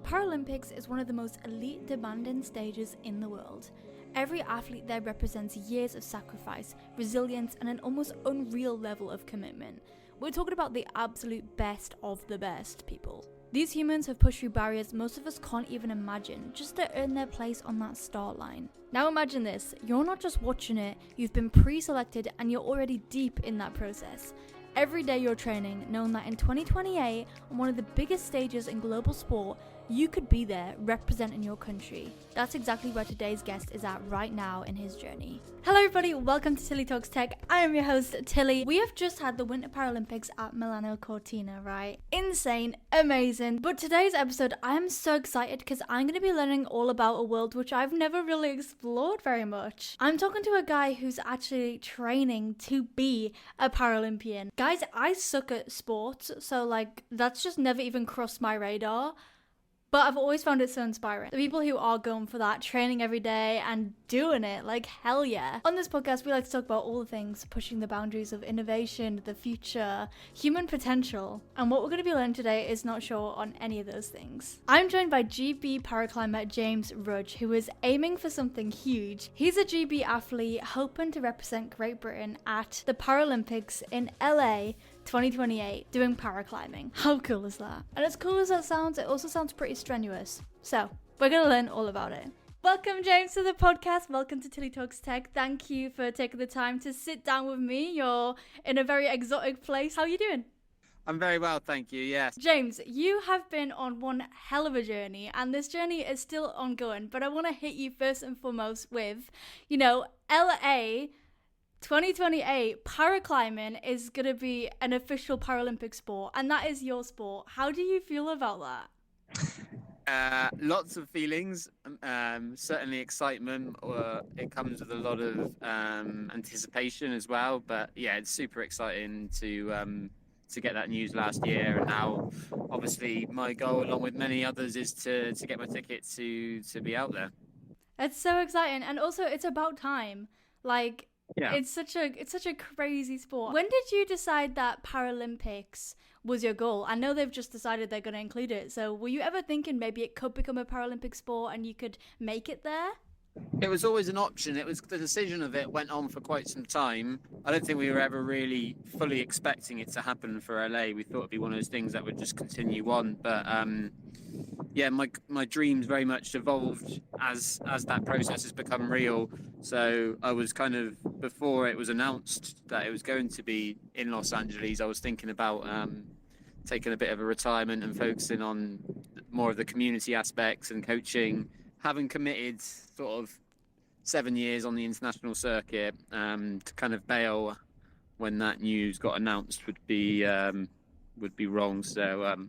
Paralympics is one of the most elite demanding stages in the world. Every athlete there represents years of sacrifice, resilience, and an almost unreal level of commitment. We're talking about the absolute best of the best, people. These humans have pushed through barriers most of us can't even imagine, just to earn their place on that start line. Now imagine this, you're not just watching it, you've been pre-selected and you're already deep in that process. Every day you're training, knowing that in 2028, on one of the biggest stages in global sport, you could be there representing your country. That's exactly where today's guest is at right now in his journey. Hello everybody, welcome to Tilly Talks Tech. I am your host, Tilly. We have just had the Winter Paralympics at Milano Cortina, right? Insane, amazing. But today's episode, I am so excited because I'm going to be learning all about a world which I've never really explored very much. I'm talking to a guy who's actually training to be a Paralympian. Guys, I suck at sports, so that's just never even crossed my radar. But I've always found it so inspiring. The people who are going for that, training every day and doing it, like hell yeah. On this podcast, we like to talk about all the things pushing the boundaries of innovation, the future, human potential. And what we're going to be learning today is not sure on any of those things. I'm joined by GB paraclimber James Rudge, who is aiming for something huge. He's a GB athlete hoping to represent Great Britain at the Paralympics in LA 2028 doing paraclimbing. How cool is that? And as cool as that sounds, it also sounds pretty strenuous. So we're gonna learn all about it. Welcome, James, to the podcast. Welcome to Tilly Talks Tech. Thank you for taking the time to sit down with me. You're in a very exotic place. How are you doing? I'm very well, thank you, yes. James, you have been on one hell of a journey, and this journey is still ongoing, but I want to hit you first and foremost with, LA 2028 paraclimbing is going to be an official Paralympic sport, and that is your sport. How do you feel about that? Lots of feelings, certainly excitement. It comes with a lot of anticipation as well. But yeah, it's super exciting to get that news last year, and now obviously my goal, along with many others, is to get my ticket to be out there. It's so exciting, and also it's about time. Yeah. It's such a crazy sport. When did you decide that Paralympics was your goal? I know they've just decided they're going to include it. So were you ever thinking maybe it could become a Paralympic sport and you could make it there? It was always an option. The decision of it went on for quite some time. I don't think we were ever really fully expecting it to happen for LA. We thought it'd be one of those things that would just continue on. But yeah, my dreams very much evolved as that process has become real. So I was kind of, before it was announced that it was going to be in Los Angeles, I was thinking about taking a bit of a retirement and focusing on more of the community aspects and coaching. Having committed sort of 7 years on the international circuit, to kind of bail when that news got announced would be wrong. So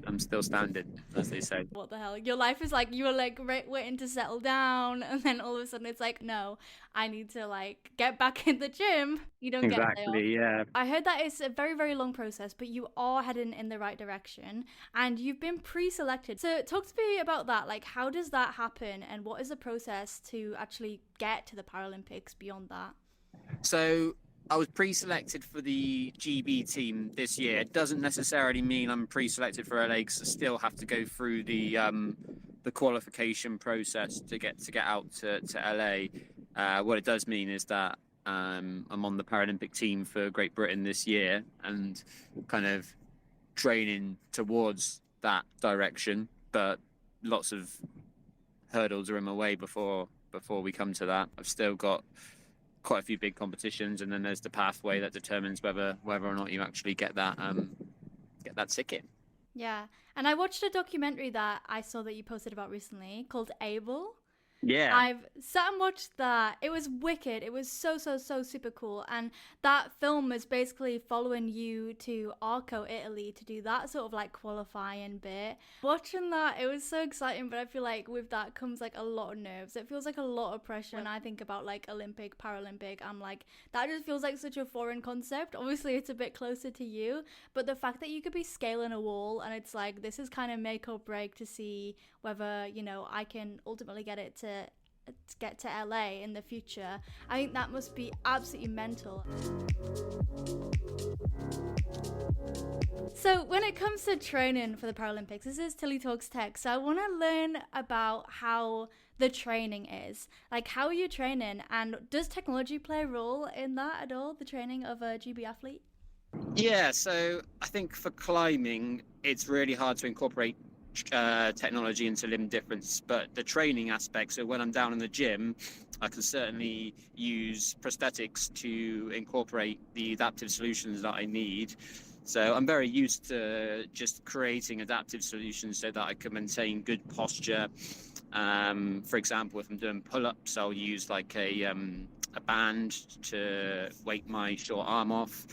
I'm still standing, as they say. What the hell? Your life is like you were waiting to settle down, and then all of a sudden it's like, no, I need to get back in the gym. You don't get exactly, yeah. I heard that it's a very, very long process, but you are heading in the right direction, and you've been pre-selected. So talk to me about that. How does that happen, and what is the process to actually get to the Paralympics beyond that? So I was pre-selected for the GB team this year. It doesn't necessarily mean I'm pre-selected for LA, because I still have to go through the qualification process to get out to LA. What it does mean is that I'm on the Paralympic team for Great Britain this year, and kind of training towards that direction. But lots of hurdles are in my way before we come to that. I've still got quite a few big competitions, and then there's the pathway that determines whether or not you actually get that ticket. Yeah, and I watched a documentary that I saw that you posted about recently called Able. Yeah, I've sat and watched that. It was wicked. It was so super cool. And that film is basically following you to Arco, Italy, to do that sort of qualifying bit. Watching that, it was so exciting, but I feel like with that comes a lot of nerves. It feels like a lot of pressure. When I think about Olympic, Paralympic, I'm that just feels like such a foreign concept. Obviously it's a bit closer to you, but the fact that you could be scaling a wall and it's this is kind of make or break to see whether, I can ultimately get it to to get to LA in the future. I think that must be absolutely mental. So when it comes to training for the Paralympics, this is Tilly Talks Tech. So I want to learn about how the training is. Like, how are you training? And does technology play a role in that at all, the training of a GB athlete? Yeah, so I think for climbing, it's really hard to incorporate technology into limb difference, but the training aspect, so when I'm down in the gym, I can certainly use prosthetics to incorporate the adaptive solutions that I need. So I'm very used to just creating adaptive solutions so that I can maintain good posture. For example, if I'm doing pull-ups, I'll use like a band to weight my short arm off.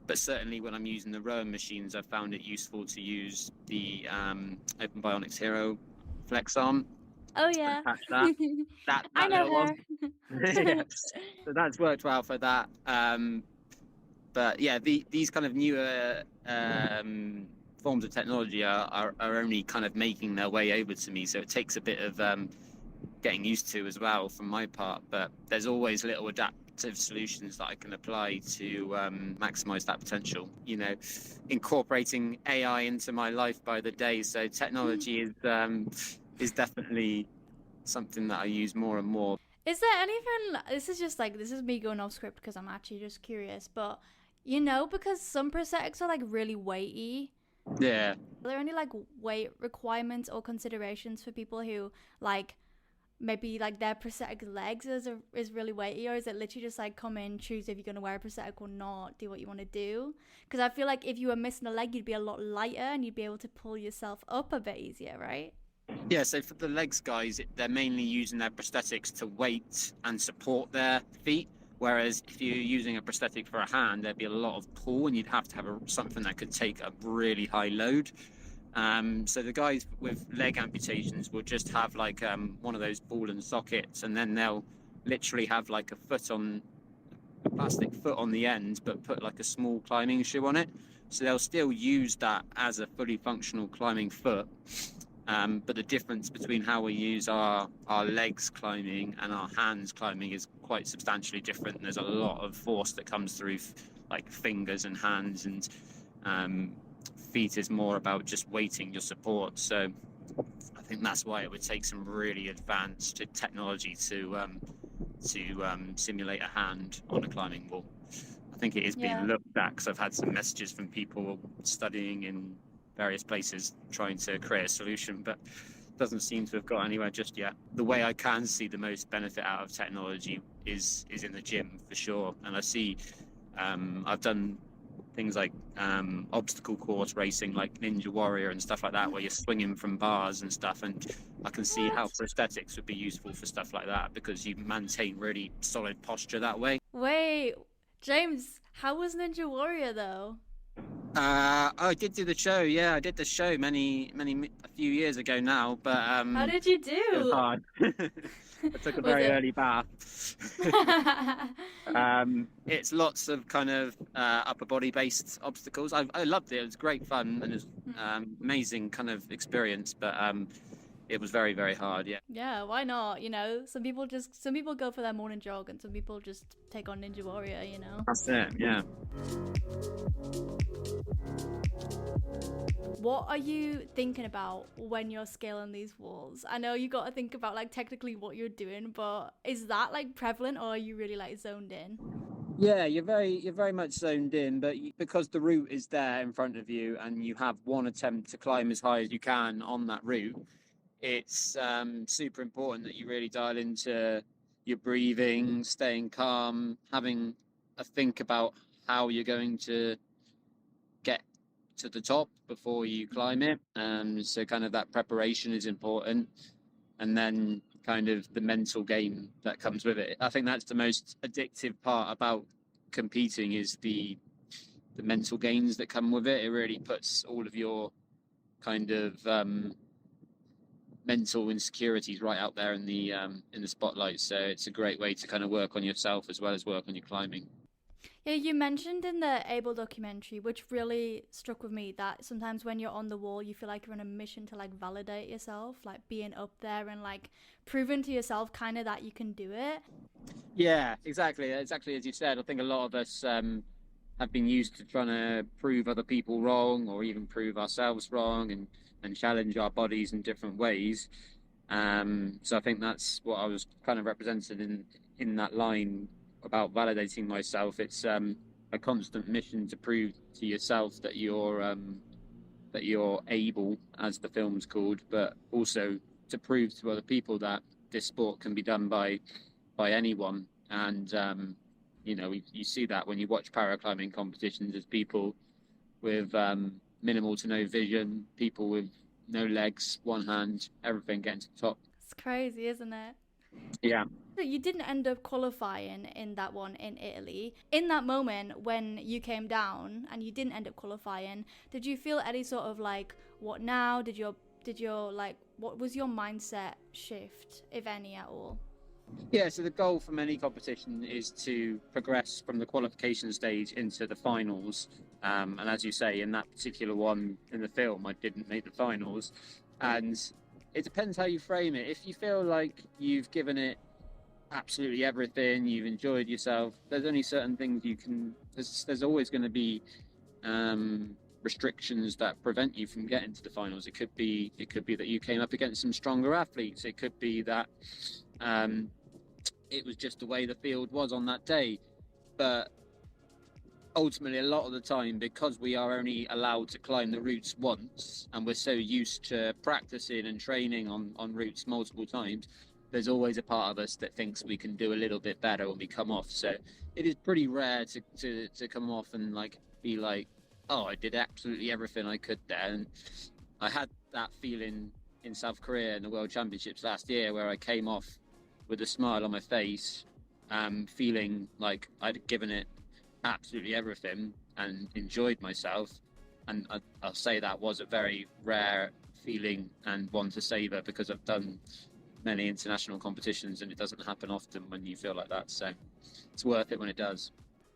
But certainly when I'm using the rowing machines, I've found it useful to use the Open Bionics Hero flex arm. Oh yeah. That I know little one. her. Yeah. So that's worked well for that. But yeah, these kind of newer forms of technology are only kind of making their way over to me. So it takes a bit of getting used to as well from my part. But there's always little adaptive solutions that I can apply to maximize that potential. You know, incorporating AI into my life by the day. So technology is definitely something that I use more and more. Is there anything, this is just like, this is me going off script because I'm actually just curious, but you know, because some prosthetics are like really weighty. Yeah. Are there any like weight requirements or considerations for people who like maybe like their prosthetic legs is really weighty, or is it literally just like come in, choose if you're going to wear a prosthetic or not, do what you want to do? Because I feel like if you were missing a leg, you'd be a lot lighter and you'd be able to pull yourself up a bit easier, right? Yeah, so for the legs guys, they're mainly using their prosthetics to weight and support their feet. Whereas if you're using a prosthetic for a hand, there'd be a lot of pull and you'd have to have something that could take a really high load. So the guys with leg amputations will just have like one of those ball and sockets, and then they'll literally have like a plastic foot on the end, but put like a small climbing shoe on it. So they'll still use that as a fully functional climbing foot. But the difference between how we use our legs climbing and our hands climbing is quite substantially different. There's a lot of force that comes through like fingers and hands, and feet is more about just weighting your support. So I think that's why it would take some really advanced technology to simulate a hand on a climbing wall. I think it is being looked at, because I've had some messages from people studying in various places trying to create a solution, but doesn't seem to have got anywhere just yet. The way I can see the most benefit out of technology is in the gym for sure. And I see I've done things like obstacle course racing, like Ninja Warrior and stuff like that, where you're swinging from bars and stuff, and I can see how prosthetics would be useful for stuff like that, because you maintain really solid posture that way. Wait, James, how was Ninja Warrior though? I did do the show. Yeah, I did the show a few years ago now. But how did you do? It was hard. I took a very early bath. It's lots of kind of upper body based obstacles. I loved it. It was great fun, and it was amazing kind of experience. But it was very, very hard. Yeah. Yeah, why not? You know, some people go for their morning jog, and some people just take on Ninja Warrior. You know. That's it. Yeah. What are you thinking about when you're scaling these walls? I know you got to think about like technically what you're doing, but is that like prevalent, or are you really like zoned in? Yeah, you're very much zoned in, but because the route is there in front of you and you have one attempt to climb as high as you can on that route, it's super important that you really dial into your breathing, staying calm, having a think about how you're going to get to the top before you climb it. So kind of that preparation is important, and then kind of the mental game that comes with it. I think that's the most addictive part about competing, is the mental gains that come with it. It really puts all of your kind of mental insecurities right out there in the spotlight. So it's a great way to kind of work on yourself as well as work on your climbing. Yeah, you mentioned in the Able documentary, which really struck with me, that sometimes when you're on the wall, you feel like you're on a mission to like validate yourself, like being up there and like proving to yourself kind of that you can do it. Yeah, exactly as you said. I think a lot of us have been used to trying to prove other people wrong, or even prove ourselves wrong, and challenge our bodies in different ways. So I think that's what I was kind of represented in that line about validating myself. It's a constant mission to prove to yourself that you're able, as the film's called, but also to prove to other people that this sport can be done by anyone. And you see that when you watch paraclimbing competitions, as people with minimal to no vision, people with no legs, one hand, everything getting to the top. It's crazy, isn't it? Yeah. So you didn't end up qualifying in that one in Italy. In that moment when you came down and you didn't end up qualifying, did you feel any sort of like, what now? Did your like, what was your mindset shift, if any at all? Yeah, so the goal from any competition is to progress from the qualification stage into the finals. And as you say, in that particular one in the film, I didn't make the finals. And it depends how you frame it. If you feel like you've given it absolutely everything, you've enjoyed yourself, there's only certain things you can, there's always going to be restrictions that prevent you from getting to the finals. It could be that you came up against some stronger athletes. It could be that it was just the way the field was on that day. But ultimately, a lot of the time, because we are only allowed to climb the routes once, and we're so used to practicing and training on routes multiple times, there's always a part of us that thinks we can do a little bit better when we come off. So it is pretty rare to come off and like be like, oh, I did absolutely everything I could there. And I had that feeling in South Korea in the World Championships last year, where I came off with a smile on my face, feeling like I'd given it absolutely everything and enjoyed myself. And I'll say that was a very rare feeling and one to savour, because I've done many international competitions and it doesn't happen often when you feel like that. So it's worth it when it does.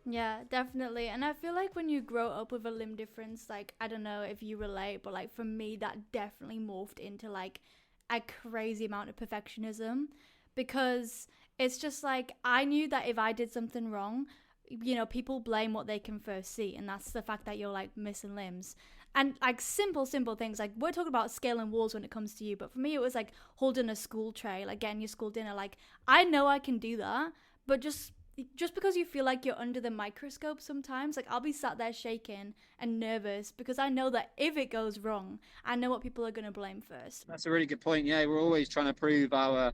Yeah, definitely. And I feel like when you grow up with a limb difference, like, I don't know if you relate, but like for me, that definitely morphed into like a crazy amount of perfectionism, because it's just like I knew that if I did something wrong, people blame what they can first see, and that's the fact that you're like missing limbs. And like simple things, like we're talking about scaling walls when it comes to you, but for me it was like holding a school tray, like getting your school dinner. Like I know I can do that, but just because you feel like you're under the microscope sometimes, like I'll be sat there shaking and nervous because I know that if it goes wrong, I know what people are going to blame first. That's a really good point. Yeah, we're always trying to prove our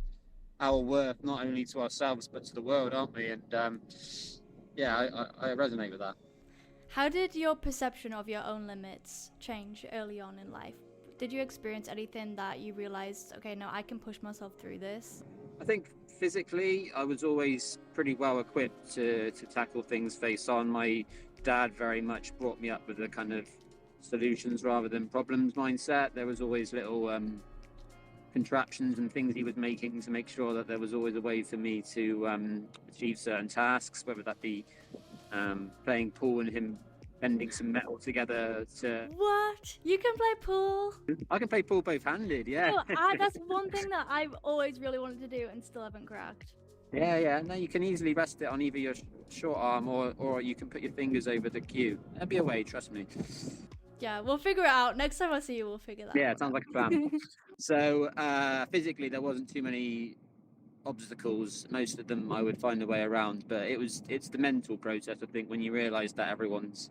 worth, not only to ourselves but to the world, aren't we? And yeah, I resonate with that. How did your perception of your own limits change early on in life? Did you experience anything that you realized, okay, no, I can push myself through this? I think physically, I was always pretty well equipped to tackle things face on. My dad very much brought me up with a kind of solutions rather than problems mindset. There was always little contraptions and things he was making to make sure that there was always a way for me to achieve certain tasks, whether that be playing pool and him bending some metal together to... What? You can play pool? I can play pool both-handed, yeah. No, that's one thing that I've always really wanted to do and still haven't cracked. Yeah. No, you can easily rest it on either your short arm or you can put your fingers over the cue. There'll be a way, trust me. Yeah, we'll figure it out. Next time I see you, we'll figure that out. Yeah, it sounds like a plan. So physically, there wasn't too many obstacles. Most of them I would find a way around, but it's the mental process. I think when you realise that everyone's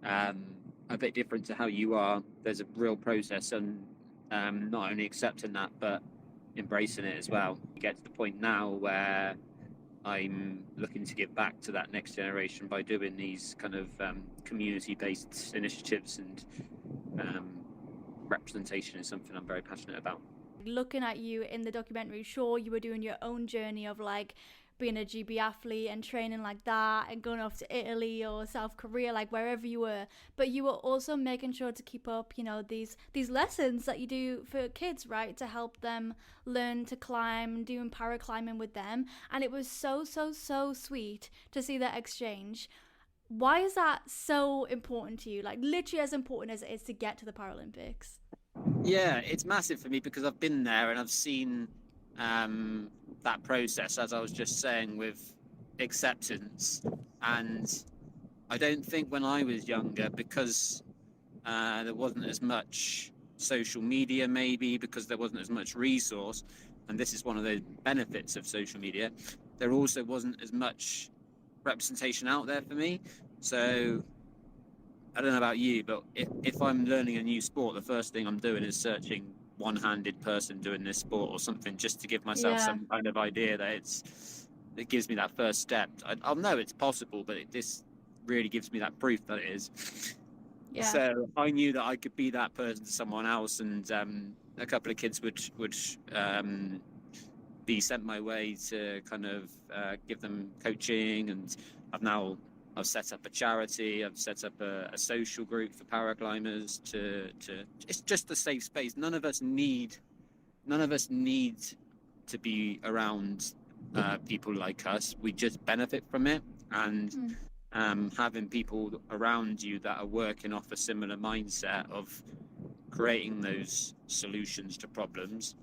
a bit different to how you are, there's a real process, and not only accepting that but embracing it as well. You get to the point now where I'm looking to give back to that next generation by doing these kind of community-based initiatives, and representation is something I'm very passionate about. Looking at you in the documentary, sure, you were doing your own journey of like being a GB athlete and training like that and going off to Italy or South Korea, like wherever you were, but you were also making sure to keep up, these lessons that you do for kids, right, to help them learn to climb, doing paraclimbing with them. And it was so sweet to see that exchange. Why is that so important to you? Like literally as important as it is to get to the Paralympics. Yeah, it's massive for me because I've been there and I've seen that process, as I was just saying, with acceptance. And I don't think when I was younger, because there wasn't as much social media, maybe because there wasn't as much resource, and this is one of the benefits of social media, there also wasn't as much representation out there for me. So I don't know about you, but if I'm learning a new sport, the first thing I'm doing is searching one-handed person doing this sport or something, just to give myself some kind of idea that it gives me that first step. I'll know it's possible, but this really gives me that proof that it is. Yeah. So I knew that I could be that person to someone else, and a couple of kids would be sent my way to kind of give them coaching, and I've set up a charity. I've set up a social group for paraclimbers to it's just a safe space. None of us need to be around people like us. We just benefit from it, and having people around you that are working off a similar mindset of creating those solutions to problems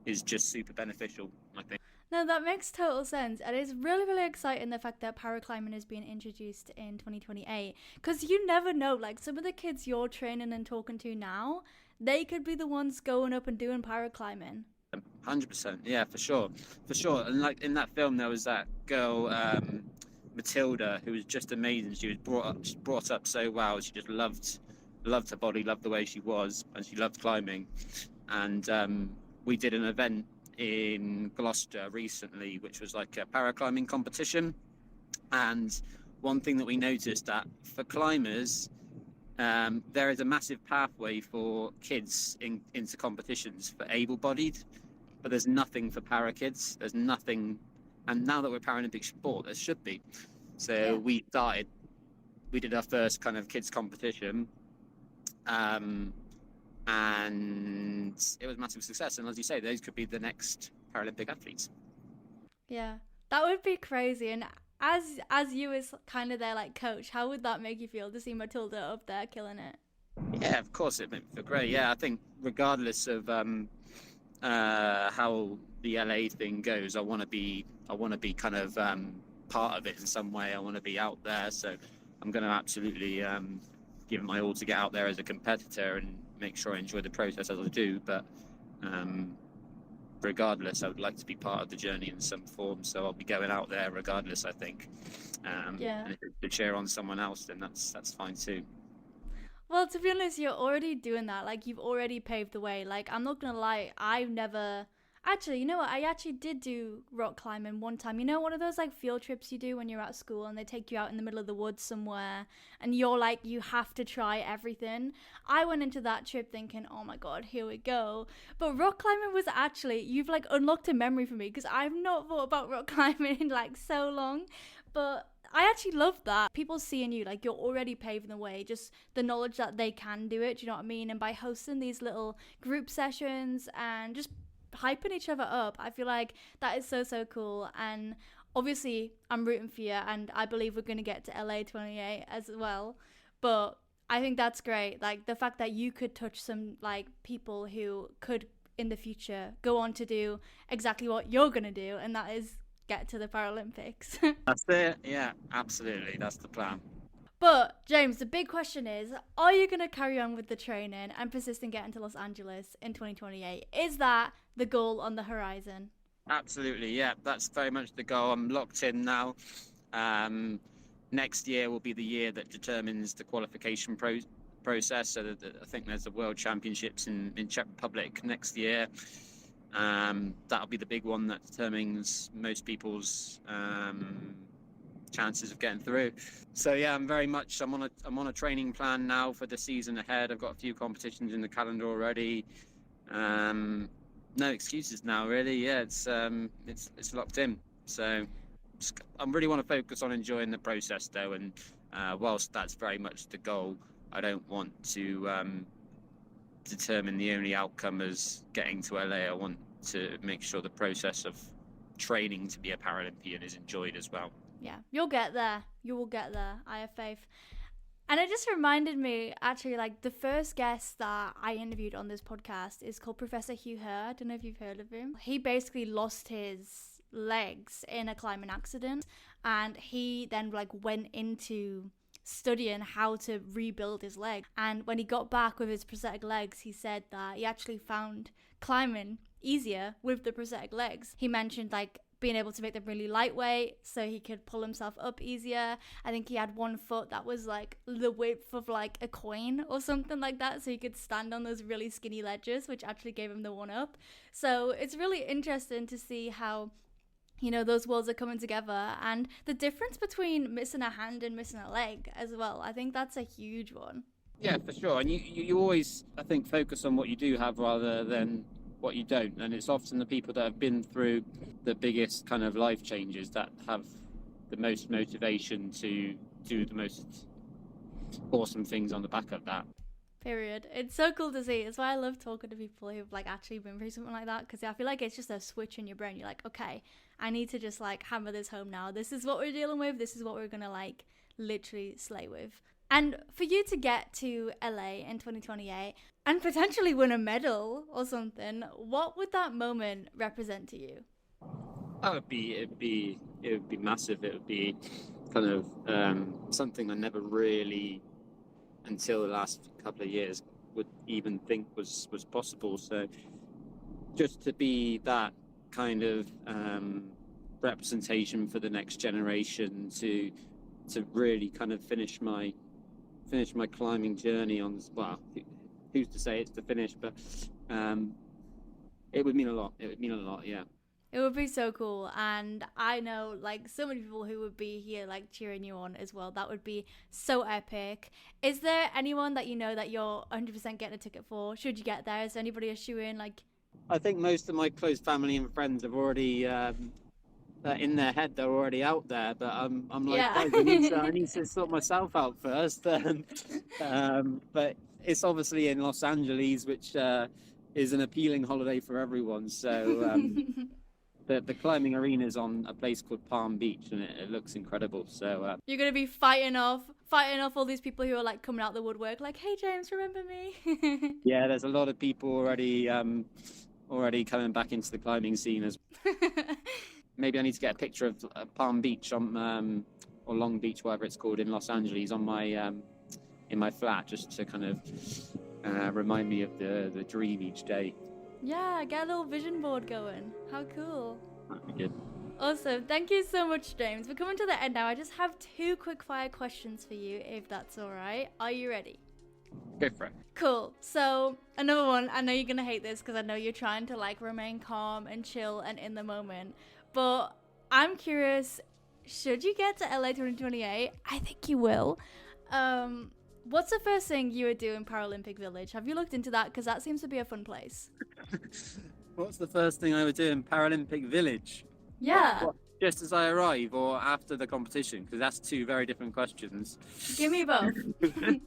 is just super beneficial, I think. No, that makes total sense. And it's really, really exciting the fact that paraclimbing is being introduced in 2028. Because you never know, like some of the kids you're training and talking to now, they could be the ones going up and doing paraclimbing. 100%, yeah, for sure. And like in that film, there was that girl, Matilda, who was just amazing. She was brought up so well. She just loved her body, loved the way she was, and she loved climbing. And we did an event in Gloucester recently, which was like a paraclimbing competition. And one thing that we noticed, that for climbers, there is a massive pathway for kids into competitions for able-bodied, but there's nothing for para kids. There's nothing, and now that we're Paralympic sport, there should be. So we did our first kind of kids competition, and it was a massive success. And as you say, those could be the next Paralympic athletes. Yeah, that would be crazy. And as you as kind of their like coach, how would that make you feel to see Matilda up there killing it? Yeah, of course it made me feel great. Yeah, I think regardless of how the LA thing goes, I want to be kind of part of it in some way. I want to be out there, so I'm going to absolutely give it my all to get out there as a competitor and make sure I enjoy the process as I do. But regardless, I would like to be part of the journey in some form, so I'll be going out there regardless, I think. And if it's to cheer on someone else, then that's fine too. Well, to be honest, you're already doing that. Like, you've already paved the way. Like, I'm not gonna lie, I've never... Actually, you know what? I actually did do rock climbing one time. You know, one of those, like, field trips you do when you're at school and they take you out in the middle of the woods somewhere and you're like, you have to try everything. I went into that trip thinking, oh my God, here we go. But rock climbing was actually... You've, like, unlocked a memory for me because I've not thought about rock climbing in, like, so long. But... I actually love that. People seeing you, like, you're already paving the way, just the knowledge that they can do it, do you know what I mean? And by hosting these little group sessions and just hyping each other up, I feel like that is so, so cool. And obviously, I'm rooting for you, and I believe we're going to get to LA 28 as well. But I think that's great. Like, the fact that you could touch some, like, people who could, in the future, go on to do exactly what you're going to do, and that is get to the Paralympics. That's it. Yeah, absolutely. That's the plan. But James, the big question is, are you going to carry on with the training and persist in getting to Los Angeles in 2028? Is that the goal on the horizon? Absolutely. Yeah, that's very much the goal. I'm locked in now. Next year will be the year that determines the qualification process. So I think there's the World Championships in Czech Republic next year. That'll be the big one that determines most people's chances of getting through. So yeah, I'm on a training plan now for the season ahead. I've got a few competitions in the calendar already. No excuses now, really. Yeah, it's locked in. So I really want to focus on enjoying the process though, and whilst that's very much the goal, I don't want to determine the only outcome as getting to LA. I want to make sure the process of training to be a Paralympian is enjoyed as well. Yeah, you'll get there. You will get there. I have faith. And it just reminded me, actually, like the first guest that I interviewed on this podcast is called Professor Hugh Herr. I don't know if you've heard of him. He basically lost his legs in a climbing accident, and he then like went into studying how to rebuild his leg. And when he got back with his prosthetic legs, he said that he actually found climbing easier with the prosthetic legs. He mentioned like being able to make them really lightweight so he could pull himself up easier. I think he had one foot that was like the width of like a coin or something like that, so he could stand on those really skinny ledges, which actually gave him the one up. So it's really interesting to see how, you know, those worlds are coming together, and the difference between missing a hand and missing a leg as well. I think that's a huge one. Yeah, for sure. And you always, I think, focus on what you do have rather than what you don't. And it's often the people that have been through the biggest kind of life changes that have the most motivation to do the most awesome things on the back of that. Period. It's so cool to see. It's why I love talking to people who've like actually been through something like that, because I feel like it's just a switch in your brain. You're like, okay, I need to just like hammer this home now. This is what we're dealing with. This is what we're gonna like literally slay with. And for you to get to LA in 2028 and potentially win a medal or something, what would that moment represent to you? It'd be massive. It would be kind of something I never really, until the last couple of years, would even think was possible. So just to be that kind of representation for the next generation, to really kind of finish my climbing journey on, well, who's to say it's the finish, but it would mean a lot. It would mean a lot, yeah. It would be so cool, and I know like so many people who would be here like cheering you on as well. That would be so epic. Is there anyone that you know that you're 100% getting a ticket for? Should you get there? Is there anybody a shoe-in? Like, I think most of my close family and friends have already in their head they're already out there, but I'm like, yeah. I need to sort myself out first. But it's obviously in Los Angeles, which is an appealing holiday for everyone. So the climbing arena is on a place called Palm Beach, and it looks incredible. So you're gonna be fighting off all these people who are like coming out the woodwork, like, hey James, remember me? Yeah, there's a lot of people already coming back into the climbing scene as maybe I need to get a picture of Palm Beach on or Long Beach, whatever it's called, in Los Angeles, on my in my flat, just to kind of remind me of the dream each day. Yeah, get a little vision board going. How cool. That'd be good. Awesome. Thank you so much, James. We're coming to the end now. I just have 2 quick fire questions for you, if that's all right. Are you ready? Go for it. Cool. So another one, I know you're going to hate this because I know you're trying to like remain calm and chill and in the moment. But I'm curious, should you get to LA 2028? I think you will. What's the first thing you would do in Paralympic Village? Have you looked into that? Because that seems to be a fun place. What's the first thing I would do in Paralympic Village? Yeah. What, just as I arrive or after the competition? Because that's 2 very different questions. Give me both. I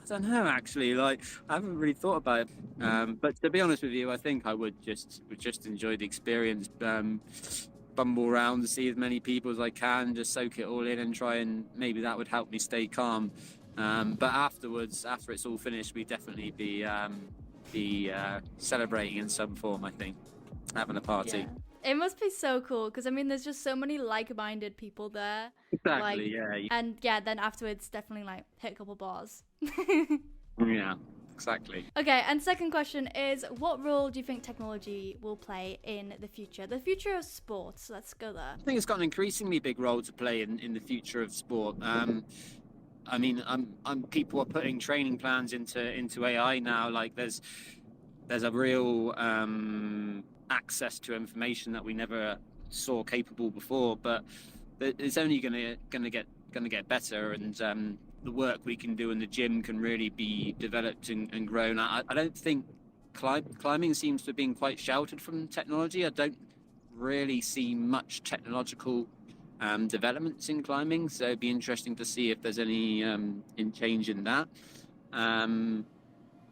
don't know, actually. Like, I haven't really thought about it. But to be honest with you, I think I would just enjoy the experience. Bumble around to see as many people as I can, just soak it all in, and try and maybe that would help me stay calm. But afterwards, after it's all finished, we'd definitely be celebrating in some form, I think. Having a party. Yeah. It must be so cool because I mean, there's just so many like-minded people there. Exactly, yeah. And yeah, then afterwards, definitely like hit a couple bars. Yeah, exactly. Okay, and second question is, what role do you think technology will play in the future? The future of sports. Let's go there. I think it's got an increasingly big role to play in the future of sport. I mean, people are putting training plans into AI now. Like, there's a real access to information that we never saw capable before, but it's only gonna get better, and the work we can do in the gym can really be developed and grown. I don't think climbing seems to have been quite sheltered from technology. I don't really see much technological developments in climbing, so it'd be interesting to see if there's any change in that.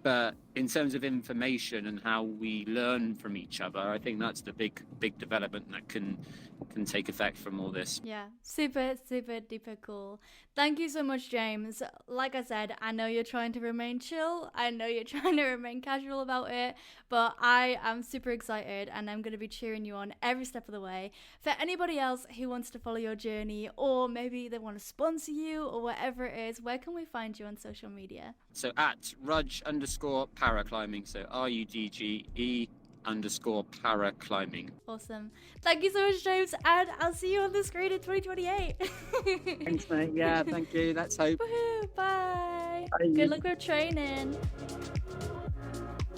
But in terms of information and how we learn from each other, I think that's the big development that can take effect from all this. Yeah, super duper cool. Thank you so much, James. Like I said, I know you're trying to remain chill, I know you're trying to remain casual about it, but I am super excited and I'm going to be cheering you on every step of the way. For anybody else who wants to follow your journey, or maybe they want to sponsor you or whatever it is, where can we find you on social media? So at Rudge_paraclimbing, so RUDGE_paraclimbing. Awesome. Thank you so much, James, and I'll see you on the screen in 2028. Thanks, mate. Yeah, thank you. Let's hope. Woohoo, bye. Bye. Good luck with training.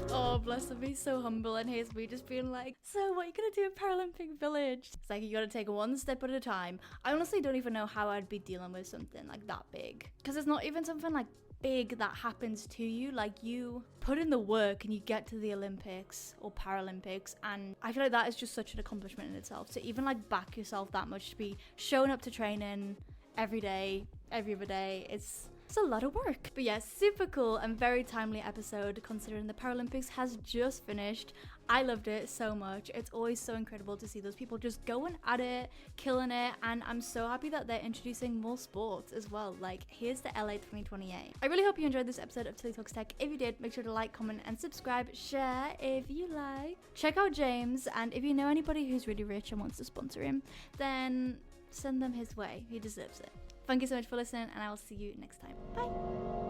Oh, bless him. He's so humble, and here's me just being like, so what are you going to do at Paralympic Village? It's like, you got to take one step at a time. I honestly don't even know how I'd be dealing with something like that big. Because it's not even something like big that happens to you. Like, you put in the work and you get to the Olympics or Paralympics, and I feel like that is just such an accomplishment in itself. To even like back yourself that much, to be showing up to training every day, every other day, it's a lot of work. But yeah, super cool and very timely episode considering the Paralympics has just finished. I loved it so much. It's always so incredible to see those people just going at it, killing it, and I'm so happy that they're introducing more sports as well. Like, here's the LA 2028. I really hope you enjoyed this episode of Tilly Talks Tech. If you did, make sure to like, comment, and subscribe. Share if you like. Check out James, and if you know anybody who's really rich and wants to sponsor him, then send them his way. He deserves it. Thank you so much for listening, and I will see you next time. Bye.